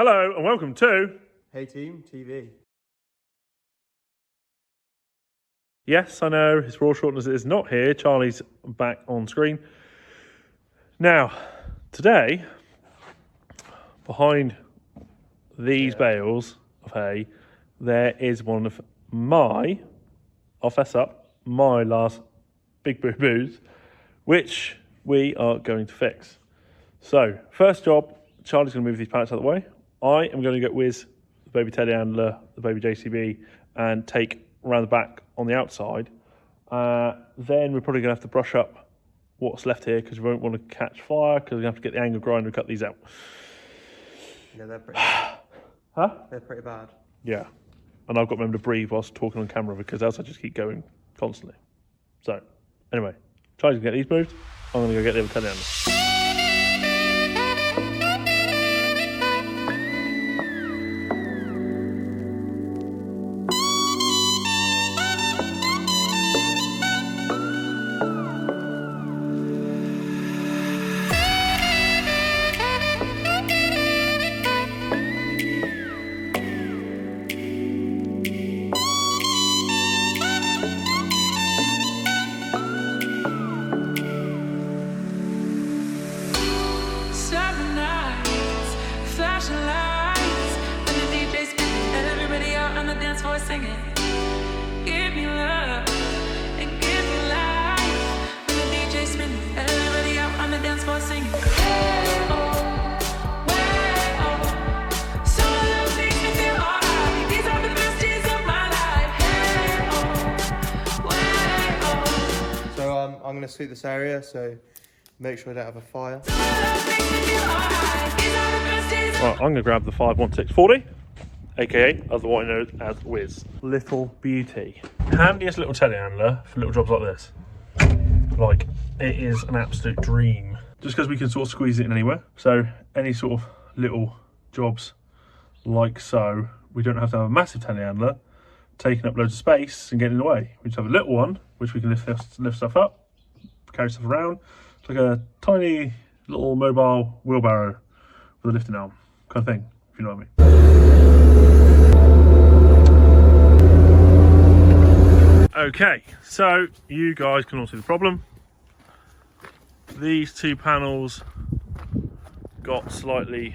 Hello and welcome to Thehayteamtv. Yes, I know, it's Raw Shortness is not here. Charlie's back on screen. Now, today, behind these bales of hay, there is one of my, I'll fess up, my last big boo-boos, which we are going to fix. So, first job, Charlie's going to move these pallets out of the way. I am going to get Wiz, the baby telehandler, the baby JCB, and take around the back on the outside. Then we're probably going to have to brush up what's left here because we won't want to catch fire because we have to get the angle grinder and cut these out. Yeah, they're pretty bad. Huh? They're pretty bad. Yeah. And I've got to remember to breathe whilst talking on camera because else I just keep going constantly. So, anyway, try to get these moved. I'm going to go get the other telehandler. Singing, give me love and give me life. When the DJ spinning, everybody out on the dance floor singing. Hey oh, way oh. Some of them makes me feel alright. These are the best days of my life. Hey oh, way oh. So I'm going to sweep this area, so make sure I don't have a fire. Some of them makes me feel alright. These are the best days of Right, I'm going to grab the 51640. AKA, otherwise known as Wiz. Little beauty. Handiest little telehandler for little jobs like this. Like, it is an absolute dream. Just because we can sort of squeeze it in anywhere. So, any sort of little jobs like so, we don't have to have a massive telehandler taking up loads of space and getting in the way. We just have a little one, which we can lift stuff up, carry stuff around. It's like a tiny little mobile wheelbarrow with a lifting arm kind of thing, if you know what I mean. Okay, so you guys can all see the problem. These two panels got slightly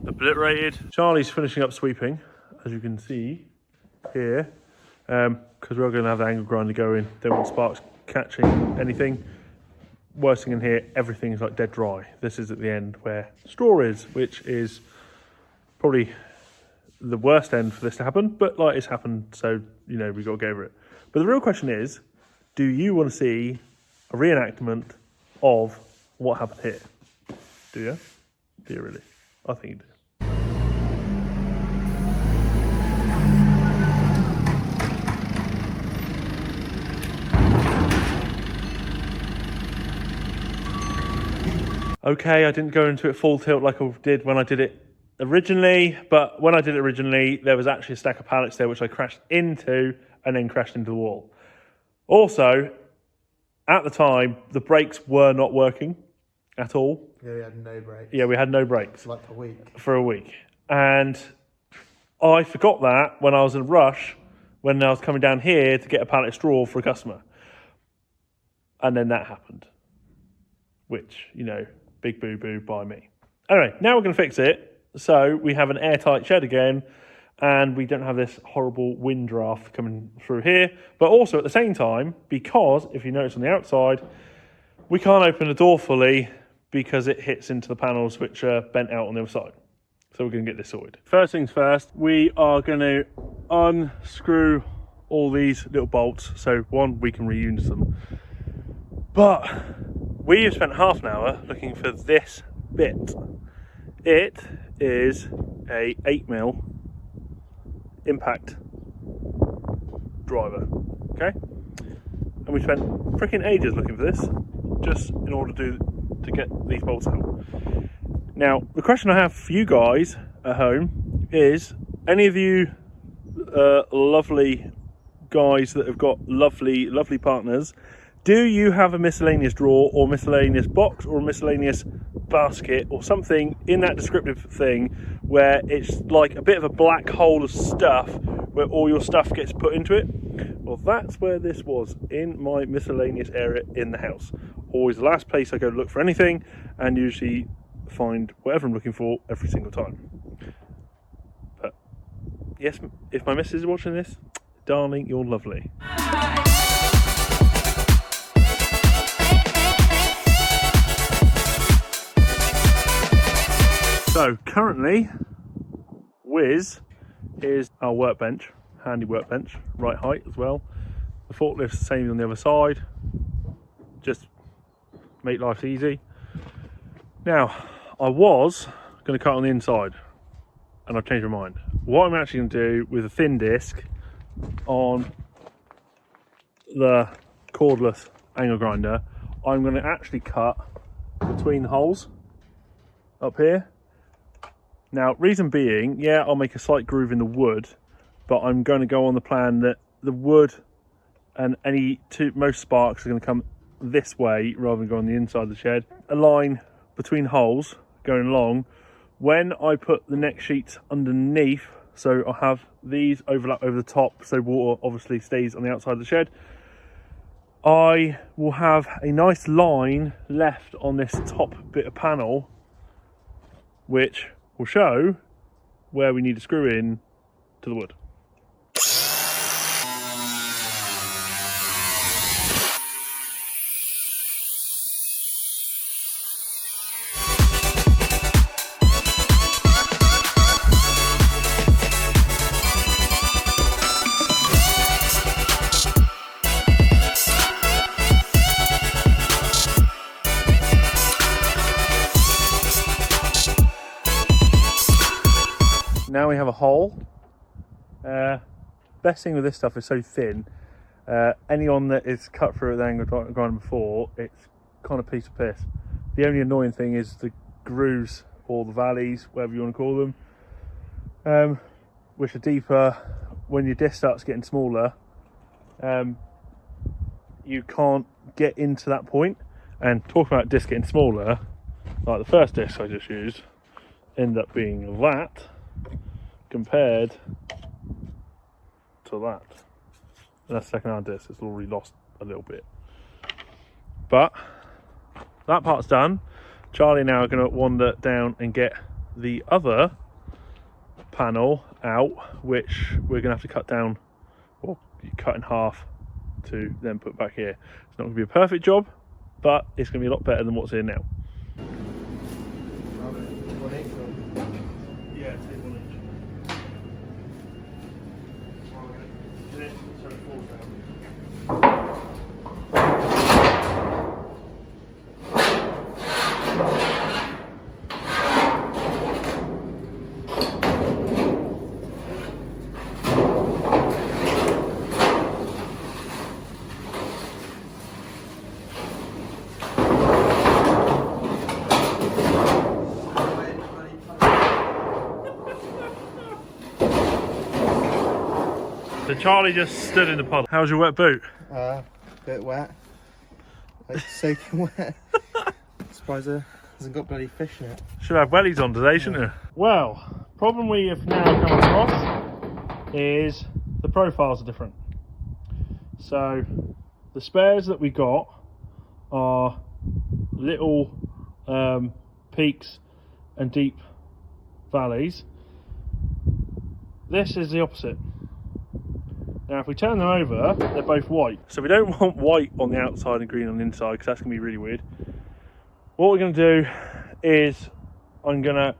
obliterated. Charlie's finishing up sweeping, as you can see here, because we're going to have the angle grinder going. Don't want sparks catching anything. Worst thing in here, everything's like dead dry. This is at the end where straw is, which is probably the worst end for this to happen, but like it's happened, so you know we've got to go over it. But the real question is, do you want to see a reenactment of what happened here? Do you? Do you really? I think you do. Okay, I didn't go into it full tilt like I did when I did it originally, but when I did it originally, there was actually a stack of pallets there which I crashed into and then crashed into the wall. Also, at the time, the brakes were not working at all. Yeah, we had no brakes. Yeah, we had no brakes. Like a week. For a week. And I forgot that when I was in a rush, when I was coming down here to get a pallet of straw for a customer. And then that happened. Which, you know, big boo-boo by me. Anyway, now we're going to fix it. So we have an airtight shed again, and we don't have this horrible wind draft coming through here. But also at the same time, because if you notice on the outside, we can't open the door fully because it hits into the panels which are bent out on the other side. So we're going to get this sorted. First things first, we are going to unscrew all these little bolts. So one, we can reuse them. But we have spent half an hour looking for this bit. It is a 8mm impact driver, okay? And we spent freaking ages looking for this, just in order to get these bolts out. Now, the question I have for you guys at home is, any of you lovely guys that have got lovely partners, Do you have a miscellaneous drawer or miscellaneous box or a miscellaneous basket or something in that descriptive thing where it's like a bit of a black hole of stuff where all your stuff gets put into it? Well, that's where this was, in my miscellaneous area in the house. Always the last place I go to look for anything, and usually find whatever I'm looking for every single time. But yes, if my missus is watching this, darling, you're lovely. So currently, Wiz is our workbench, handy workbench, right height as well. The forklift's the same on the other side, just make life easy. Now, I was going to cut on the inside, and I've changed my mind. What I'm actually going to do with a thin disc on the cordless angle grinder, I'm going to actually cut between the holes up here. Now, reason being, yeah, I'll make a slight groove in the wood, but I'm going to go on the plan that the wood and most sparks are going to come this way rather than go on the inside of the shed. A line between holes going along. When I put the neck sheets underneath, so I'll have these overlap over the top so water obviously stays on the outside of the shed, I will have a nice line left on this top bit of panel which will show where we need to screw in to the wood. Now we have a hole. Best thing with this stuff is so thin. Anyone that is cut through the angle grinder before, it's kind of piece of piss. The only annoying thing is the grooves or the valleys, whatever you want to call them, which are deeper. When your disc starts getting smaller, you can't get into that point. And talking about disc getting smaller, like the first disc I just used ended up being that compared to that. And that's second hand disc, it's already lost a little bit. But that part's done. Charlie now are going to wander down and get the other panel out, which we're going to have to cut down, or cut in half to then put back here. It's not going to be a perfect job, but it's going to be a lot better than what's here now. Yeah, it's 1 inch. So it falls down. So Charlie just stood in the puddle. How's your wet boot? Bit wet. Like soaking wet. Surprised it hasn't got bloody fish in it. Should have wellies on today, shouldn't you? Well, problem we have now come across is the profiles are different. So the spares that we got are little peaks and deep valleys. This is the opposite. Now if we turn them over, they're both white. So we don't want white on the outside and green on the inside, because that's going to be really weird. What we're going to do is we're going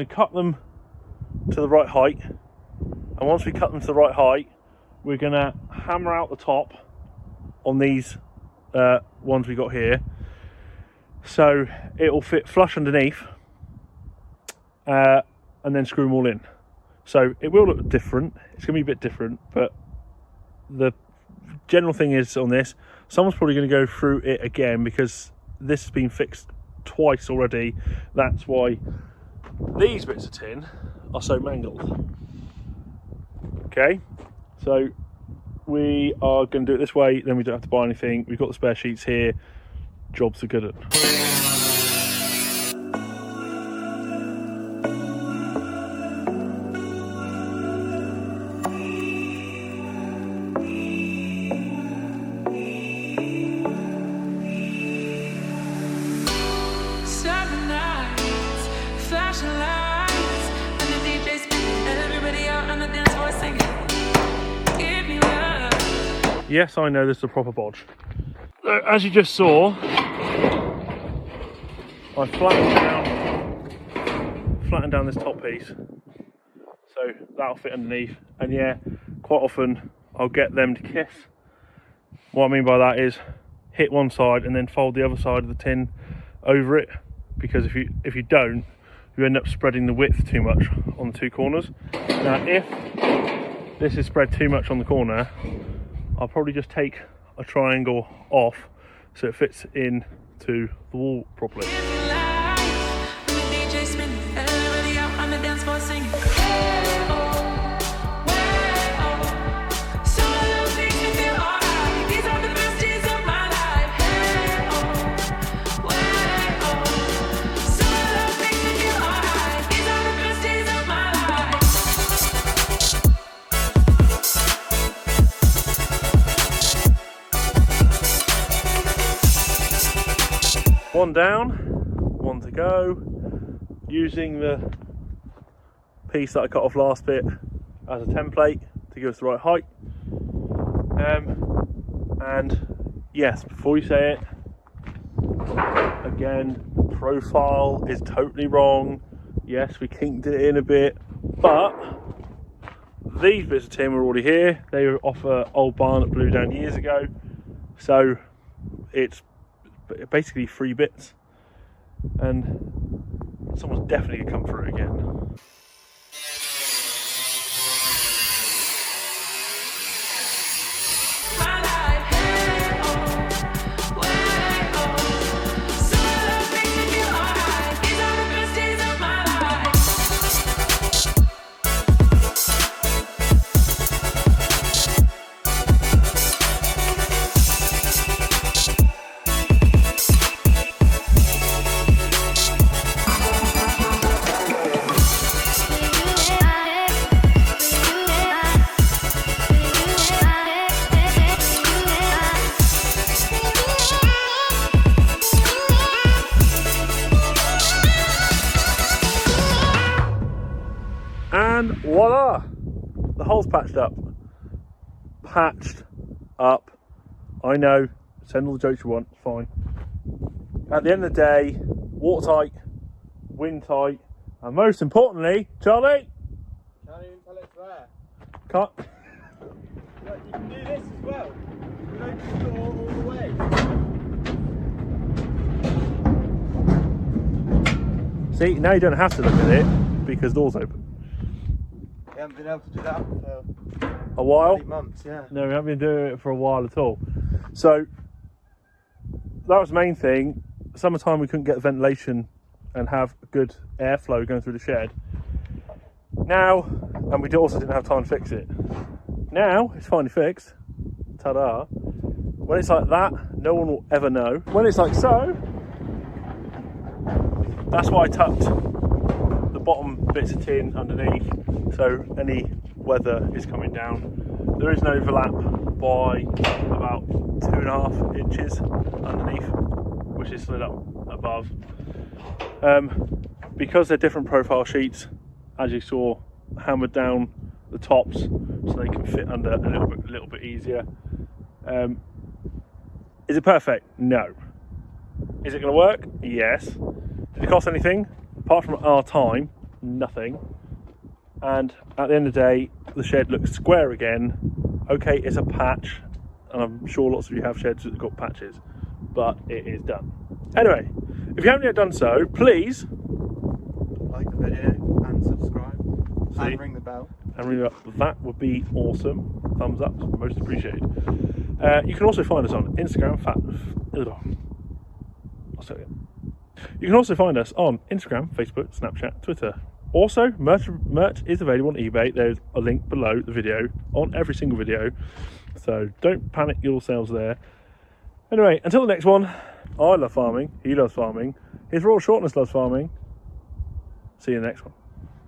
to cut them to the right height. And once we cut them to the right height, we're going to hammer out the top on these ones we got here. So it'll fit flush underneath, and then screw them all in. So it will look different, it's going to be a bit different, but the general thing is on this, someone's probably going to go through it again because this has been fixed twice already. That's why these bits of tin are so mangled. Okay, so we are going to do it this way, then we don't have to buy anything. We've got the spare sheets here. Jobs are good at. Summer nights, flashing lights, and the DJ spinning, everybody out on the dance floor singing. Give me love. Yes, I know this is a proper bodge. As you just saw, I flattened down this top piece, so that'll fit underneath. And yeah, quite often I'll get them to kiss. What I mean by that is hit one side and then fold the other side of the tin over it, because if you don't, you end up spreading the width too much on the two corners. Now, if this is spread too much on the corner, I'll probably just take a triangle off so it fits in to the wall properly. Give me life, and the DJ spinning, everybody out on the dance floor singing. Some of those makes me feel alright. These are the best days of my life. Some of those makes me feel alright. These are the best days of my life. One down, one to go. Using the piece that I cut off last bit as a template to give us the right height. And yes, before you say it, again, the profile is totally wrong. Yes, we kinked it in a bit, but these bits of tin were already here. They were off an old barn that blew down years ago, so it's basically 3 bits, and someone's definitely gonna come through it again. My life, some of those makes me feel alright. These are the best days of my life. And voila! The hole's patched up. Patched up. I know, send all the jokes you want, it's fine. At the end of the day, watertight, wind tight, and most importantly, Charlie, Can't even tell it's there. can't. Look, you can do this as well. You don't just go all the way. See, now you don't have to look at it because the door's open. We haven't been able to do that for A while? 8 months, yeah. No, we haven't been doing it for a while at all. So that was the main thing. Summertime, we couldn't get the ventilation and have good airflow going through the shed. Now, and we also didn't have time to fix it. Now it's finally fixed. Ta-da! When it's like that, no one will ever know. When it's like so, that's why I tucked the bottom bits of tin underneath, so any weather is coming down. There is an overlap by about 2.5 inches underneath, which is slid up above. Because they're different profile sheets, as you saw, hammered down the tops so they can fit under a little bit easier. Is it perfect? No. Is it going to work? Yes. Did it cost anything? Apart from our time, nothing. And at the end of the day, the shed looks square again. Okay, it's a patch, and I'm sure lots of you have sheds that have got patches, but it is done. Anyway, if you haven't yet done so, please Like the video and subscribe. See? And ring the bell. and really, that would be awesome. Thumbs up, most appreciated. You can also find us on Instagram. I'll say it. You can also find us on Instagram, Facebook, Snapchat, Twitter, Also, merch is available on eBay. There's a link below the video on every single video. So don't panic yourselves there. Anyway, until the next one, I love farming. He loves farming. His Royal Shortness loves farming. See you in the next one.